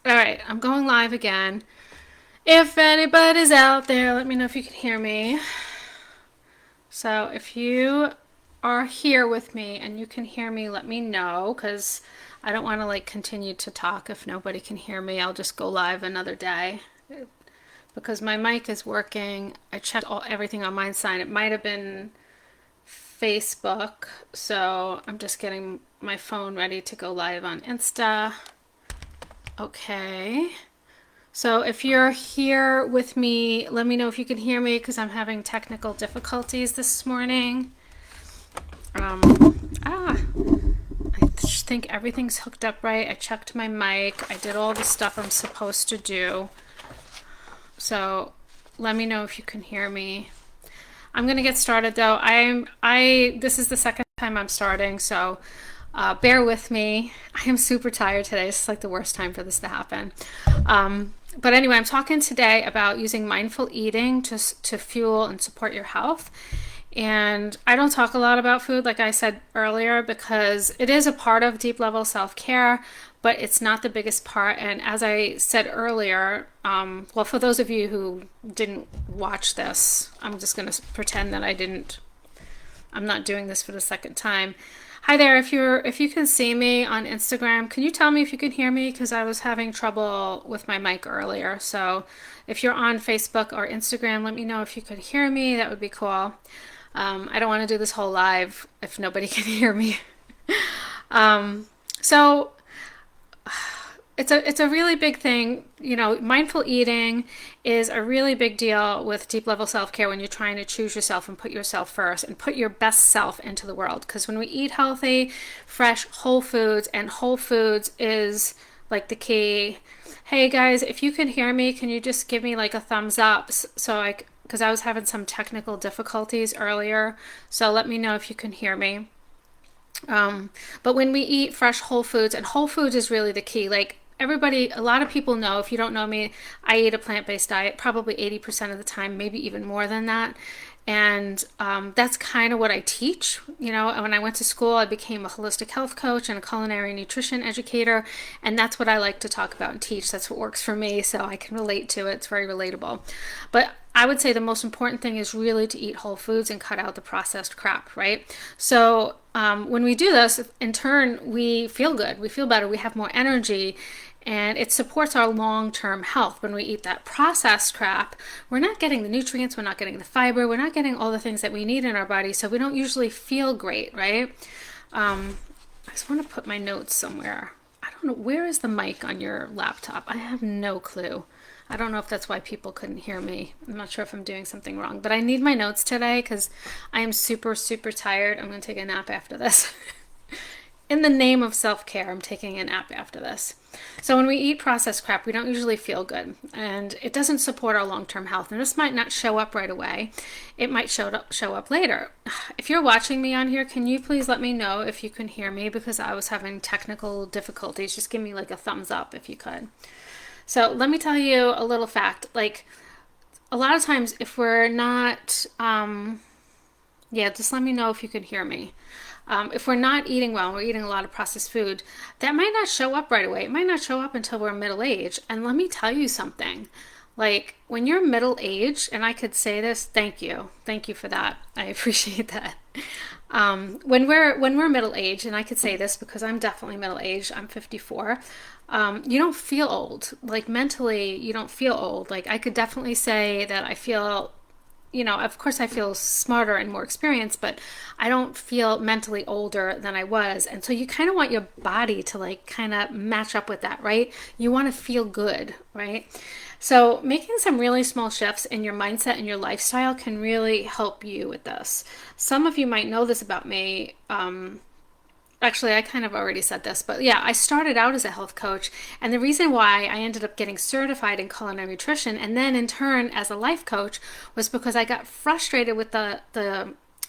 All right, I'm going live again. If anybody's out there, let me know if you can hear me. So if you are here with me and you can hear me, let me know because I don't want to like continue to talk if nobody can hear me. I'll just go live another day because my mic is working. I checked everything on my side. It might have been Facebook, so I'm just getting my phone ready to go live on Insta. Okay. So if you're here with me, let me know if you can hear me because I'm having technical difficulties this morning. I think everything's hooked up right. I checked my mic. I did all the stuff I'm supposed to do. So let me know if you can hear me. I'm gonna get started though. This is the second time I'm starting, so bear with me. I am super tired today. It's like the worst time for this to happen. But anyway, I'm talking today about using mindful eating to fuel and support your health. And I don't talk a lot about food, like I said earlier, because it is a part of deep level self care, but it's not the biggest part. And as I said earlier, well, for those of you who didn't watch this, I'm just going to pretend that I didn't. I'm not doing this for the second time. Hi there. If you can see me on Instagram, can you tell me if you can hear me? Because I was having trouble with my mic earlier. So if you're on Facebook or Instagram, let me know if you could hear me. That would be cool. I don't want to do this whole live if nobody can hear me. So it's a really big thing. You know, mindful eating is a really big deal with deep level self care when you're trying to choose yourself and put yourself first and put your best self into the world. Because when we eat healthy, fresh, whole foods, and whole foods is like the key. Hey guys, if you can hear me, can you just give me like a thumbs up so I because I was having some technical difficulties earlier. So let me know if you can hear me. But when we eat fresh whole foods, and whole foods is really the key. Like everybody, a lot of people know, if you don't know me, I eat a plant based diet probably 80% of the time, maybe even more than that. And that's kind of what I teach. You know, when I went to school, I became a holistic health coach and a culinary nutrition educator. And that's what I like to talk about and teach. That's what works for me. So I can relate to it. It's very relatable. But I would say the most important thing is really to eat whole foods and cut out the processed crap, right? So when we do this, in turn, we feel good, we feel better, we have more energy, and it supports our long-term health. When we eat that processed crap, we're not getting the nutrients, we're not getting the fiber, we're not getting all the things that we need in our body, so we don't usually feel great, right? I just want to put my notes somewhere. I don't know, where is the mic on your laptop? I have no clue. I don't know if that's why people couldn't hear me. I'm not sure if I'm doing something wrong, but I need my notes today because I am super, super tired. I'm going to take a nap after this. In the name of self care, I'm taking a nap after this. So, when we eat processed crap, we don't usually feel good, and it doesn't support our long term health. And this might not show up right away, it might show up later. If you're watching me on here, can you please let me know if you can hear me because I was having technical difficulties? Just give me like a thumbs up if you could. So let me tell you a little fact. Like a lot of times, if we're not, yeah, just let me know if you can hear me. If we're not eating well, we're eating a lot of processed food, that might not show up right away. It might not show up until we're middle aged. And let me tell you something. Like when you're middle aged, and I could say this, thank you for that. I appreciate that. When we're middle aged, and I could say this because I'm definitely middle aged. I'm 54. You don't feel old. Like mentally, you don't feel old. Like I could definitely say that I feel, you know, of course I feel smarter and more experienced, but I don't feel mentally older than I was. And so you kind of want your body to like kind of match up with that, right? You want to feel good, right? So making some really small shifts in your mindset and your lifestyle can really help you with this. Some of you might know this about me. Actually, I kind of already said this, but yeah, I started out as a health coach. And the reason why I ended up getting certified in culinary nutrition and then in turn as a life coach was because I got frustrated with the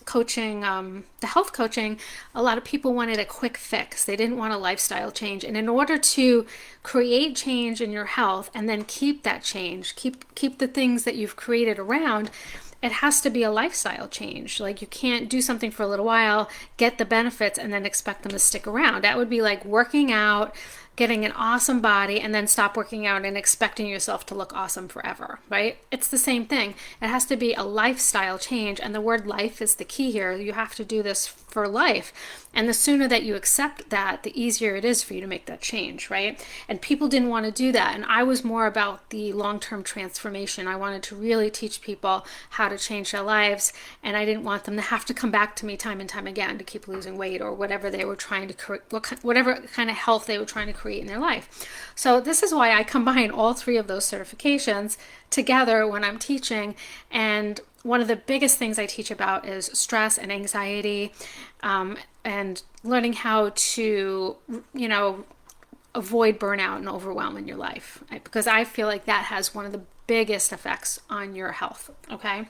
coaching, the health coaching. A lot of people wanted a quick fix. They didn't want a lifestyle change. And in order to create change in your health and then keep that change, keep the things that you've created around, it has to be a lifestyle change. Like you can't do something for a little while, get the benefits, and then expect them to stick around. That would be like working out, getting an awesome body and then stop working out and expecting yourself to look awesome forever, right? It's the same thing. It has to be a lifestyle change, and the word life is the key here. You have to do this for life. And the sooner that you accept that, the easier it is for you to make that change, right? And people didn't want to do that. And I was more about the long-term transformation. I wanted to really teach people how to change their lives, and I didn't want them to have to come back to me time and time again to keep losing weight or whatever they were trying to create, whatever kind of health they were trying to create in their life. So this is why I combine all three of those certifications together when I'm teaching. And one of the biggest things I teach about is stress and anxiety, and learning how to, avoid burnout and overwhelm in your life, right? Because I feel like that has one of the biggest effects on your health. Okay.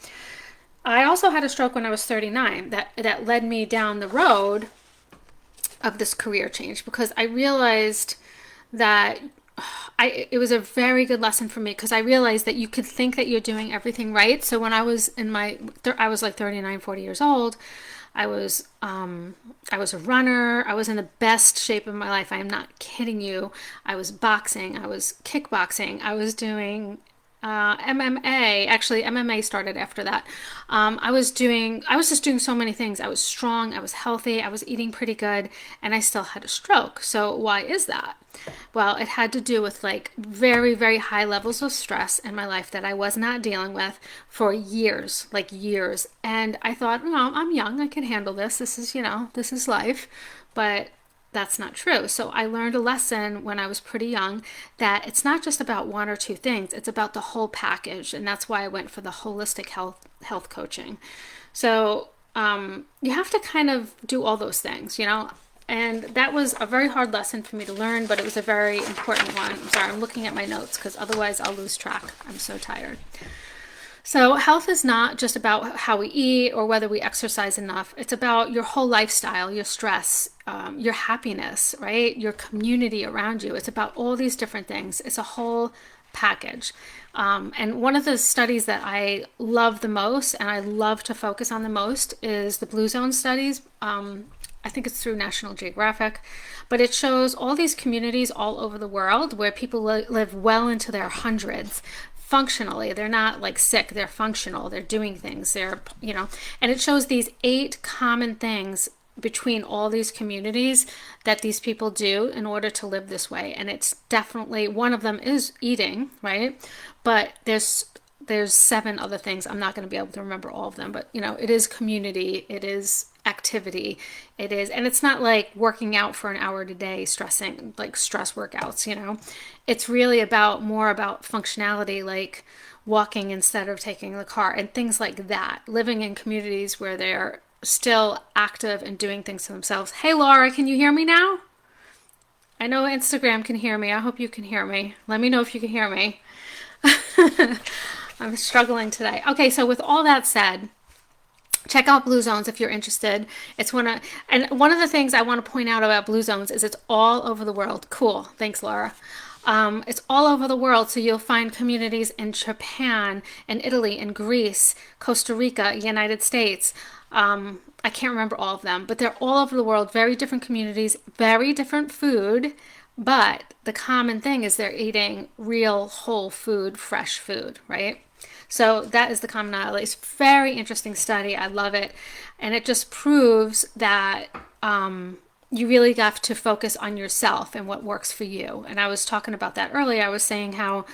I also had a stroke when I was 39 that led me down the road of this career change, because I realized that it was a very good lesson for me, because I realized that you could think that you're doing everything right. So when I was I was like 39, 40 years old, I was a runner. I was in the best shape of my life. I am not kidding you. I was boxing. I was kickboxing. I was doing MMA. Actually, MMA started after that. I was just doing so many things. I was strong. I was healthy. I was eating pretty good, and I still had a stroke. So why is that? Well, it had to do with like very, very high levels of stress in my life that I was not dealing with for years, like years. And I thought, no, I'm young. I can handle this. This is life. But that's not true. So I learned a lesson when I was pretty young that it's not just about one or two things. It's about the whole package. And that's why I went for the holistic health coaching. So you have to kind of do all those things. And that was a very hard lesson for me to learn, but it was a very important one. I'm sorry, I'm looking at my notes because otherwise I'll lose track. I'm so tired. So health is not just about how we eat or whether we exercise enough. It's about your whole lifestyle, your stress, your happiness, right? Your community around you. It's about all these different things. It's a whole package. And one of the studies that I love the most and I love to focus on the most is the Blue Zone studies. I think it's through National Geographic, but it shows all these communities all over the world where people live well into their hundreds functionally. They're not like sick, they're functional, they're doing things, and it shows these 8 common things between all these communities that these people do in order to live this way. And it's definitely, one of them is eating, right? But there's 7 other things. I'm not going to be able to remember all of them, but it is community, it is activity, and it's not like working out for an hour a day, stressing, like stress workouts. It's really more about functionality, like walking instead of taking the car and things like that, living in communities where they're still active and doing things to themselves. Hey Laura, can you hear me now? I know Instagram can hear me. I hope you can hear me. Let me know if you can hear me. I'm struggling today. Okay, so with all that said, check out Blue Zones if you're interested. And one of the things I want to point out about Blue Zones is it's all over the world. Cool. Thanks, Laura. It's all over the world, so you'll find communities in Japan, in Italy, in Greece, Costa Rica, United States. I can't remember all of them, but they're all over the world. Very different communities, very different food, but the common thing is they're eating real whole food, fresh food, right? So that is the commonality. It's a very interesting study. I love it. And it just proves that you really have to focus on yourself and what works for you. And I was talking about that earlier. I was saying how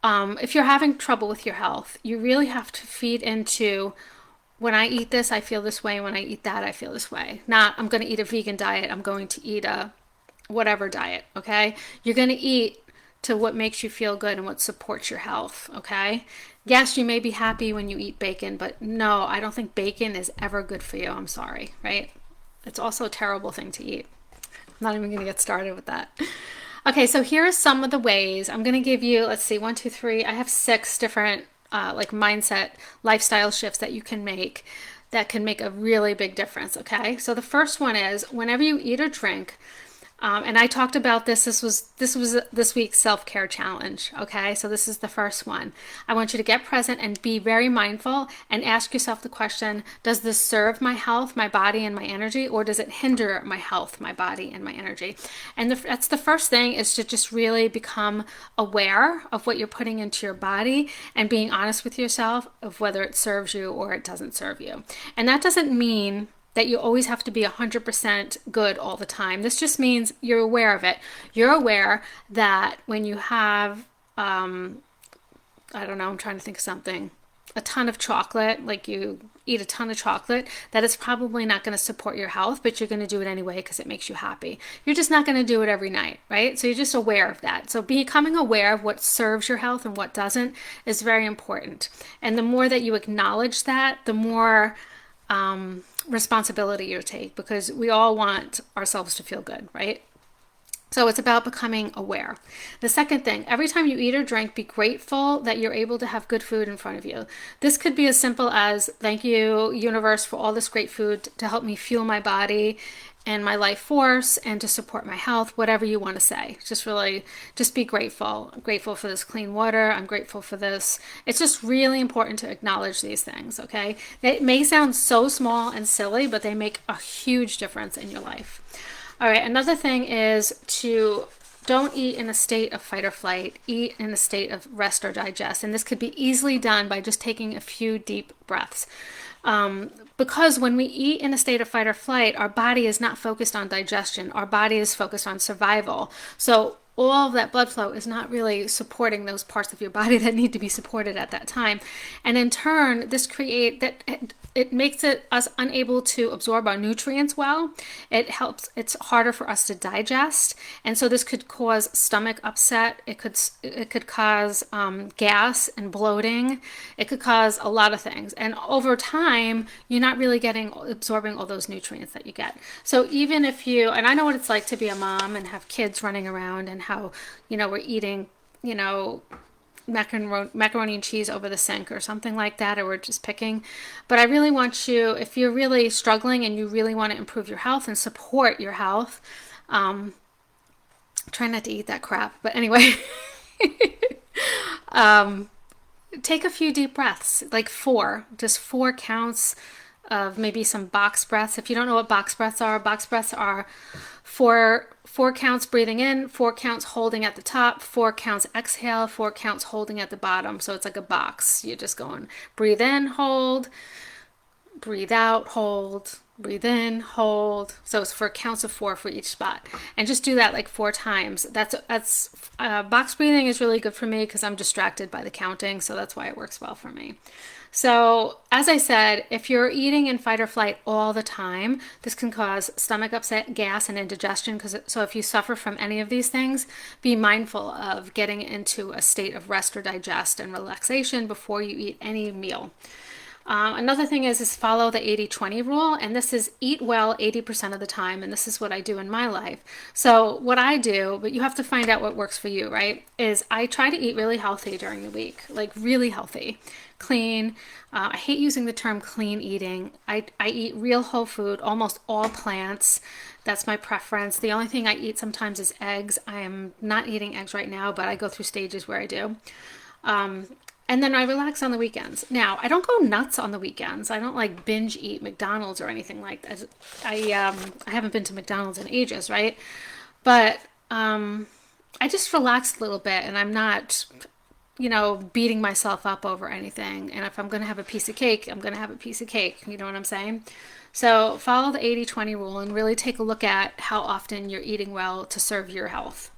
if you're having trouble with your health, you really have to feed into, when I eat this, I feel this way. When I eat that, I feel this way. Not, I'm going to eat a vegan diet. I'm going to eat a whatever diet, okay? You're going to eat to what makes you feel good and what supports your health, okay? Yes, you may be happy when you eat bacon, but no, I don't think bacon is ever good for you. I'm sorry, right? It's also a terrible thing to eat. I'm not even going to get started with that. Okay, so here are some of the ways. I'm going to give you, let's see, 1, 2, 3. I have 6 different like mindset, lifestyle shifts that you can make that can make a really big difference, okay? So the first one is whenever you eat or drink, And I talked about this. This was this week's self-care challenge. Okay, so this is the first one. I want you to get present and be very mindful and ask yourself the question: does this serve my health, my body, and my energy, or does it hinder my health, my body, and my energy? And that's the first thing, is to just really become aware of what you're putting into your body and being honest with yourself of whether it serves you or it doesn't serve you. And that doesn't mean that you always have to be 100% good all the time. This just means you're aware of it. You're aware that when you have, I don't know, I'm trying to think of something, a ton of chocolate, like you eat a ton of chocolate, that it's probably not going to support your health, but you're going to do it anyway because it makes you happy. You're just not going to do it every night, right? So you're just aware of that. So becoming aware of what serves your health and what doesn't is very important. And the more that you acknowledge that, the more responsibility you take, because we all want ourselves to feel good, right? So it's about becoming aware. The second thing, every time you eat or drink, be grateful that you're able to have good food in front of you. This could be as simple as, thank you, universe, for all this great food to help me fuel my body and my life force and to support my health, whatever you want to say. Just really, just be grateful. I'm grateful for this clean water. I'm grateful for this. It's just really important to acknowledge these things, okay? They may sound so small and silly, but they make a huge difference in your life. All right, another thing is to don't eat in a state of fight or flight. Eat in a state of rest or digest. And this could be easily done by just taking a few deep breaths. Because when we eat in a state of fight or flight, our body is not focused on digestion. Our body is focused on survival. So all of that blood flow is not really supporting those parts of your body that need to be supported at that time. And in turn, this create that it makes us unable to absorb our nutrients well. It's harder for us to digest. And so this could cause stomach upset. It could cause gas and bloating. It could cause a lot of things. And over time, you're not really absorbing all those nutrients that you get. So even if and I know what it's like to be a mom and have kids running around, and how, we're eating, macaroni and cheese over the sink or something like that, or we're just picking. But I really want you, if you're really struggling and you really want to improve your health and support your health, try not to eat that crap. But anyway, take a few deep breaths, like just 4 counts of maybe some box breaths. If you don't know what box breaths are four counts breathing in, 4 counts holding at the top, 4 counts exhale, 4 counts holding at the bottom. So it's like a box. You're just going breathe in, hold, breathe out, hold, breathe in, hold. So it's for counts of 4 for each spot. And just do that like 4 times. That's box breathing is really good for me because I'm distracted by the counting. So that's why it works well for me. So, as I said, if you're eating in fight or flight all the time, this can cause stomach upset, gas, and indigestion. So if you suffer from any of these things, be mindful of getting into a state of rest or digest and relaxation before you eat any meal. Another thing is follow the 80-20 rule, and this is eat well 80% of the time, and this is what I do in my life. So what I do, but you have to find out what works for you, right, is I try to eat really healthy during the week, like really healthy, clean. I hate using the term clean eating. I eat real whole food, almost all plants. That's my preference. The only thing I eat sometimes is eggs. I am not eating eggs right now, but I go through stages where I do. And then I relax on the weekends. Now, I don't go nuts on the weekends. I don't like binge eat McDonald's or anything like that. I haven't been to McDonald's in ages, right? But I just relax a little bit, and I'm not, beating myself up over anything. And if I'm going to have a piece of cake, I'm going to have a piece of cake. You know what I'm saying? So follow the 80-20 rule and really take a look at how often you're eating well to serve your health.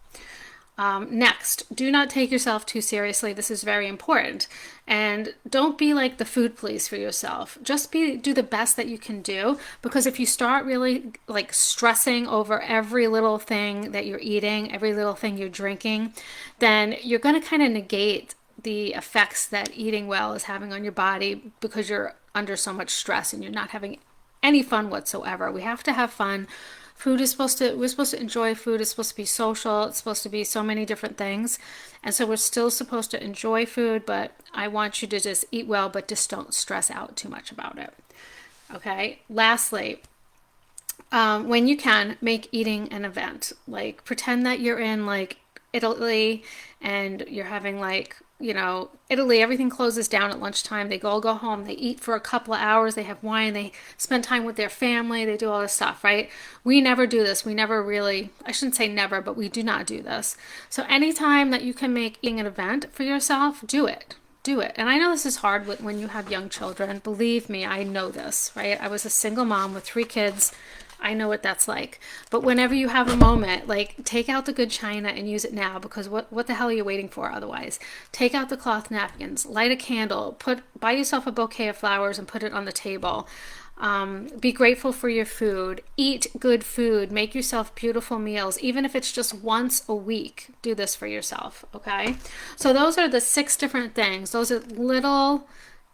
Next, do not take yourself too seriously. This is very important. And don't be like the food police for yourself. Just do the best that you can do, because if you start really like stressing over every little thing that you're eating, every little thing you're drinking, then you're going to kind of negate the effects that eating well is having on your body, because you're under so much stress and you're not having any fun whatsoever. We have to have fun. We're supposed to enjoy food. It's supposed to be social. It's supposed to be so many different things. And so we're still supposed to enjoy food, but I want you to just eat well, but just don't stress out too much about it. Okay. Lastly, when you can, make eating an event. Like pretend that you're in like Italy and you're having like, Italy, everything closes down at lunchtime. They all go home, they eat for a couple of hours, they have wine, they spend time with their family, they do all this stuff, right? We never do this. We never really, I shouldn't say never, but we do not do this. So anytime that you can make eating an event for yourself, do it. Do it. And I know this is hard when you have young children. Believe me, I know this, right? I was a single mom with 3 kids. I know what that's like. But whenever you have a moment, like take out the good china and use it now, because what the hell are you waiting for otherwise? Take out the cloth napkins, light a candle, buy yourself a bouquet of flowers and put it on the table. Be grateful for your food. Eat good food. Make yourself beautiful meals, even if it's just once a week. Do this for yourself, okay? So those are the 6 different things. Those are little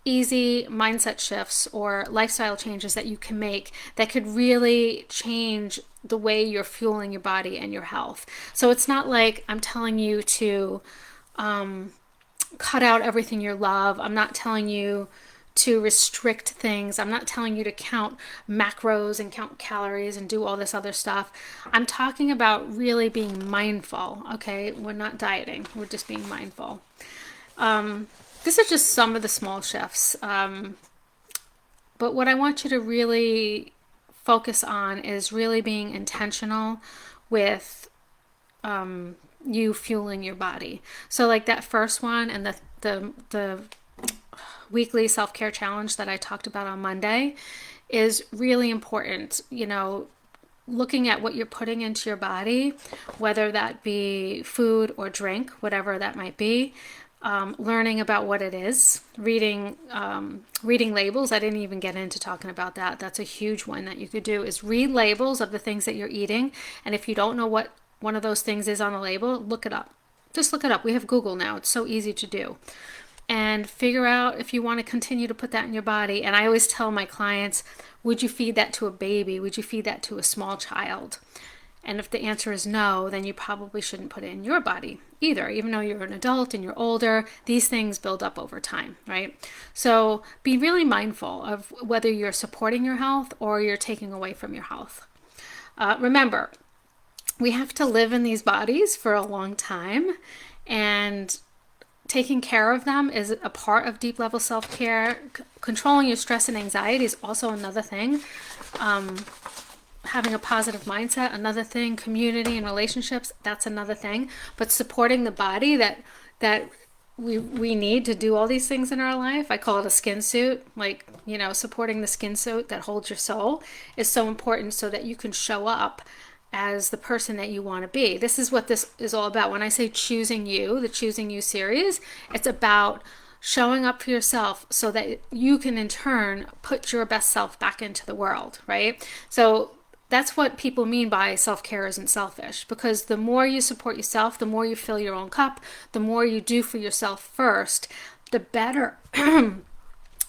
easy mindset shifts or lifestyle changes that you can make that could really change the way you're fueling your body and your health. So it's not like I'm telling you to cut out everything you love. I'm not telling you to restrict things. I'm not telling you to count macros and count calories and do all this other stuff. I'm talking about really being mindful, okay? We're not dieting, we're just being mindful. This is just some of the small shifts. But what I want you to really focus on is really being intentional with you fueling your body. So like that first one and the weekly self-care challenge that I talked about on Monday is really important. Looking at what you're putting into your body, whether that be food or drink, whatever that might be. Learning about what it is, reading labels. I didn't even get into talking about that. That's a huge one that you could do, is read labels of the things that you're eating. And if you don't know what one of those things is on the label, look it up. Just look it up. We have Google now. It's so easy to do. And figure out if you want to continue to put that in your body. And I always tell my clients, would you feed that to a baby? Would you feed that to a small child? And if the answer is no, then you probably shouldn't put it in your body either. Even though you're an adult and you're older, these things build up over time, right? So be really mindful of whether you're supporting your health or you're taking away from your health. Remember, we have to live in these bodies for a long time, and taking care of them is a part of deep level self-care. Controlling your stress and anxiety is also another thing. Having a positive mindset, another thing. Community and relationships, that's another thing. But supporting the body that we need to do all these things in our life, I call it a skin suit. Like, supporting the skin suit that holds your soul is so important, so that you can show up as the person that you want to be. This is what this is all about. When I say choosing you, the Choosing You series, it's about showing up for yourself so that you can in turn put your best self back into the world, right? So that's what people mean by self-care isn't selfish, because the more you support yourself, the more you fill your own cup, the more you do for yourself first, the better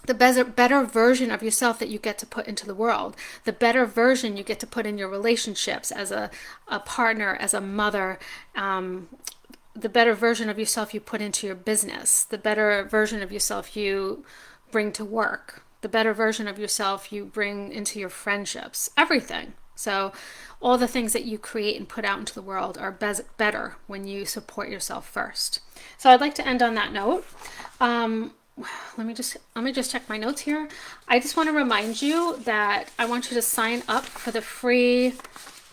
the better version of yourself that you get to put into the world, the better version you get to put in your relationships as a partner, as a mother, the better version of yourself you put into your business, the better version of yourself you bring to work, the better version of yourself you bring into your friendships, everything. So all the things that you create and put out into the world are better when you support yourself first. So I'd like to end on that note. Let me just check my notes here. I just want to remind you that I want you to sign up for the free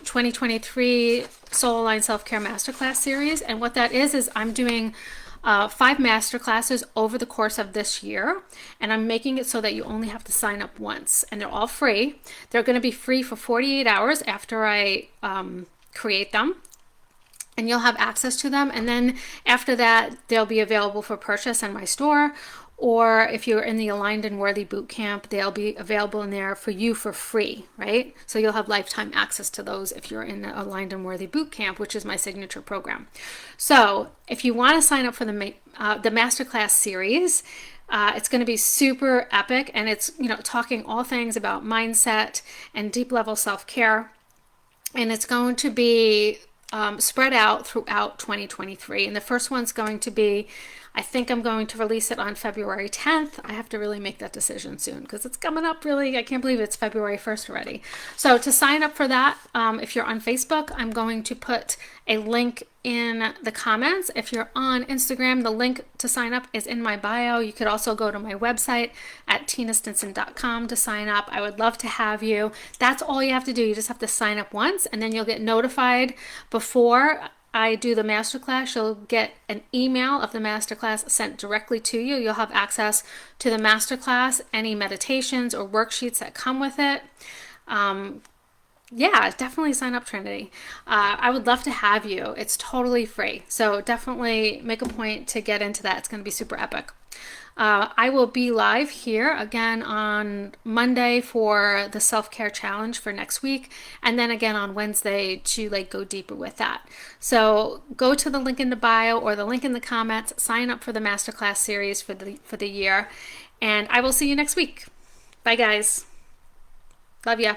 2023 Soul Aligned Self-Care Masterclass series. And what that is I'm doing 5 masterclasses over the course of this year, and I'm making it so that you only have to sign up once, and they're all free. They're going to be free for 48 hours after I create them, and you'll have access to them. And then after that, they'll be available for purchase in my store, or if you're in the Aligned and Worthy Bootcamp, they'll be available in there for you for free, right? So you'll have lifetime access to those if you're in the Aligned and Worthy Bootcamp, which is my signature program. So if you want to sign up for the Masterclass series, it's going to be super epic, and it's talking all things about mindset and deep level self-care, and it's going to be spread out throughout 2023. And the first one's going to be, I think I'm going to release it on February 10th. I have to really make that decision soon because it's coming up really. I can't believe it's February 1st already. So to sign up for that, if you're on Facebook, I'm going to put a link in the comments. If you're on Instagram, the link to sign up is in my bio. You could also go to my website at tinastinson.com to sign up. I would love to have you. That's all you have to do. You just have to sign up once, and then you'll get notified before I do the masterclass. You'll get an email of the masterclass sent directly to you. You'll have access to the masterclass, any meditations or worksheets that come with it. Yeah, definitely sign up, Trinity. I would love to have you. It's totally free. So definitely make a point to get into that. It's going to be super epic. I will be live here again on Monday for the self-care challenge for next week, and then again on Wednesday to like go deeper with that. So go to the link in the bio or the link in the comments, sign up for the masterclass series for the year, and I will see you next week. Bye guys. Love ya.